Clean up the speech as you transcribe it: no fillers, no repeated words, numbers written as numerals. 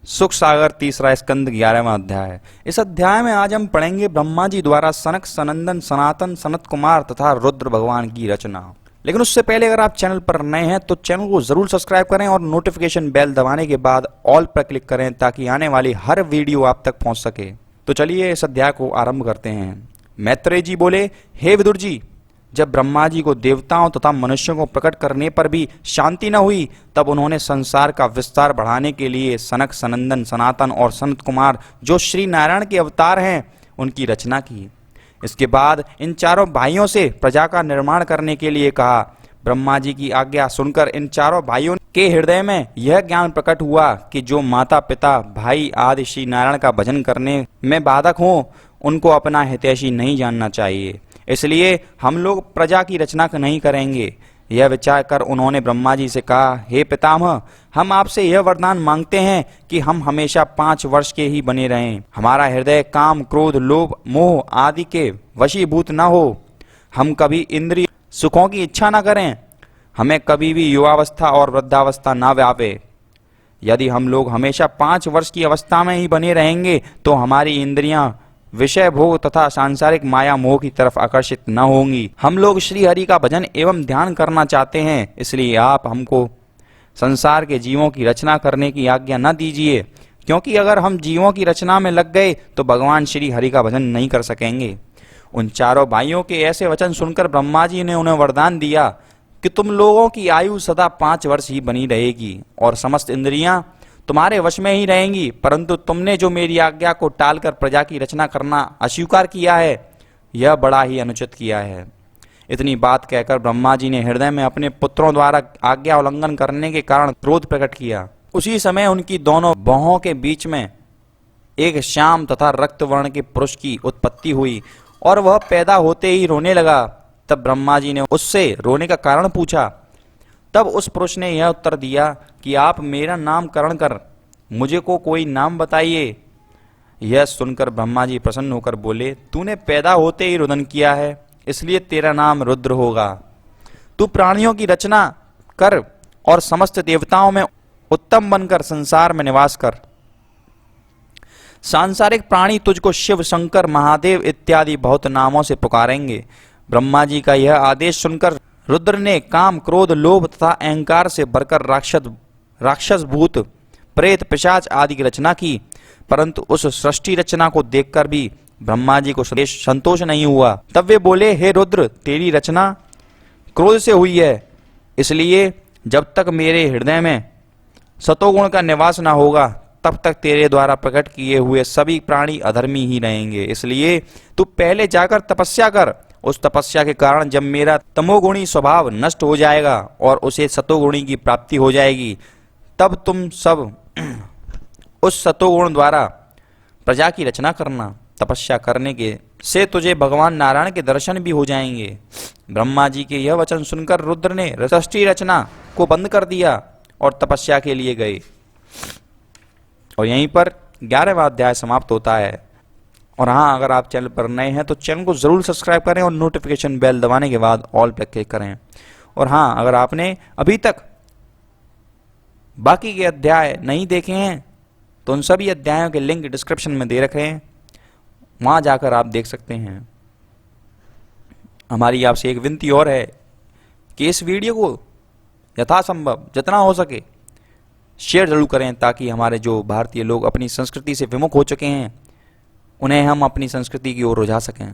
सुख सागर तीसरा स्कंद 11वां अध्याय है। इस अध्याय में आज हम पढ़ेंगे ब्रह्मा जी द्वारा सनक सनंदन सनातन सनत कुमार तथा रुद्र भगवान की रचना। लेकिन उससे पहले अगर आप चैनल पर नए हैं तो चैनल को जरूर सब्सक्राइब करें और नोटिफिकेशन बेल दबाने के बाद ऑल पर क्लिक करें ताकि आने वाली हर वीडियो आप तक पहुंच सके। तो चलिए इस अध्याय को आरंभ करते हैं। मैत्रेय जी बोले, हे विदुर जी, जब ब्रह्मा जी को देवताओं तथा मनुष्यों को प्रकट करने पर भी शांति न हुई, तब उन्होंने संसार का विस्तार बढ़ाने के लिए सनक सनंदन सनातन और सनत कुमार जो श्री नारायण के अवतार हैं उनकी रचना की। इसके बाद इन चारों भाइयों से प्रजा का निर्माण करने के लिए कहा। ब्रह्मा जी की आज्ञा सुनकर इन चारों भाइयों के हृदय में यह ज्ञान प्रकट हुआ कि जो माता पिता भाई आदि श्री नारायण का भजन करने में बाधक हों उनको अपना हितैषी नहीं जानना चाहिए, इसलिए हम लोग प्रजा की रचना नहीं करेंगे। यह विचार कर उन्होंने ब्रह्मा जी से कहा, हे पितामह, हम आपसे यह वरदान मांगते हैं कि हम हमेशा 5 वर्ष के ही बने रहें। हमारा हृदय काम क्रोध लोभ मोह आदि के वशीभूत न हो, हम कभी इंद्रिय सुखों की इच्छा न करें, हमें कभी भी युवावस्था और वृद्धावस्था न व्यापे। यदि हम लोग हमेशा 5 वर्ष की अवस्था में ही बने रहेंगे तो हमारी इंद्रियां विषय भोग तथा सांसारिक माया मोह की तरफ आकर्षित न होंगी। हम लोग श्री हरि का भजन एवं ध्यान करना चाहते हैं, इसलिए आप हमको संसार के जीवों की रचना करने की आज्ञा न दीजिए, क्योंकि अगर हम जीवों की रचना में लग गए तो भगवान श्री हरि का भजन नहीं कर सकेंगे। उन चारों भाइयों के ऐसे वचन सुनकर ब्रह्मा जी ने उन्हें वरदान दिया कि तुम लोगों की आयु सदा 5 वर्ष ही बनी रहेगी और समस्त इंद्रियां तुम्हारे वश में ही रहेंगी, परंतु तुमने जो मेरी आज्ञा को टालकर प्रजा की रचना करना अस्वीकार किया है, यह बड़ा ही अनुचित किया है। इतनी बात कहकर ब्रह्मा जी ने हृदय में अपने पुत्रों द्वारा आज्ञा उल्लंघन करने के कारण क्रोध प्रकट किया। उसी समय उनकी दोनों बाहों के बीच में एक श्याम तथा रक्त वर्ण के पुरुष की उत्पत्ति हुई और वह पैदा होते ही रोने लगा। तब ब्रह्मा जी ने उससे रोने का कारण पूछा। तब उस पुरुष ने यह उत्तर दिया कि आप मेरा नामकरण कर मुझे को कोई नाम बताइए। यह सुनकर ब्रह्मा जी प्रसन्न होकर बोले, तूने पैदा होते ही रुदन किया है, इसलिए तेरा नाम रुद्र होगा। तू प्राणियों की रचना कर और समस्त देवताओं में उत्तम बनकर संसार में निवास कर। सांसारिक प्राणी तुझको शिव शंकर महादेव इत्यादि बहुत नामों से पुकारेंगे। ब्रह्मा जी का यह आदेश सुनकर रुद्र ने काम क्रोध लोभ तथा अहंकार से भरकर राक्षस भूत प्रेत पिशाच आदि की रचना की, परंतु उस सृष्टि रचना को देखकर भी ब्रह्मा जी को संतोष नहीं हुआ। तब वे बोले, हे रुद्र, तेरी रचना क्रोध से हुई है, इसलिए जब तक मेरे हृदय में सतोगुण का निवास न होगा तब तक तेरे द्वारा प्रकट किए हुए सभी प्राणी अधर्मी ही रहेंगे। इसलिए तू पहले जाकर तपस्या कर। उस तपस्या के कारण जब मेरा तमोगुणी स्वभाव नष्ट हो जाएगा और उसे सतोगुणी की प्राप्ति हो जाएगी, तब तुम सब उस सतोगुण द्वारा प्रजा की रचना करना। तपस्या करने के से तुझे भगवान नारायण के दर्शन भी हो जाएंगे। ब्रह्मा जी के यह वचन सुनकर रुद्र ने सृष्टि रचना को बंद कर दिया और तपस्या के लिए गए। और यहीं पर 11वां अध्याय समाप्त होता है। और हाँ, अगर आप चैनल पर नए हैं तो चैनल को जरूर सब्सक्राइब करें और नोटिफिकेशन बेल दबाने के बाद ऑल पर क्लिक करें। और हाँ, अगर आपने अभी तक बाकी के अध्याय नहीं देखे हैं तो उन सभी अध्यायों के लिंक डिस्क्रिप्शन में दे रखे हैं, वहां जाकर आप देख सकते हैं। हमारी आपसे एक विनती और है कि इस वीडियो को यथासंभव जितना हो सके शेयर जरूर करें, ताकि हमारे जो भारतीय लोग अपनी संस्कृति से विमुख हो चुके हैं उन्हें हम अपनी संस्कृति की ओर रुझा सकें।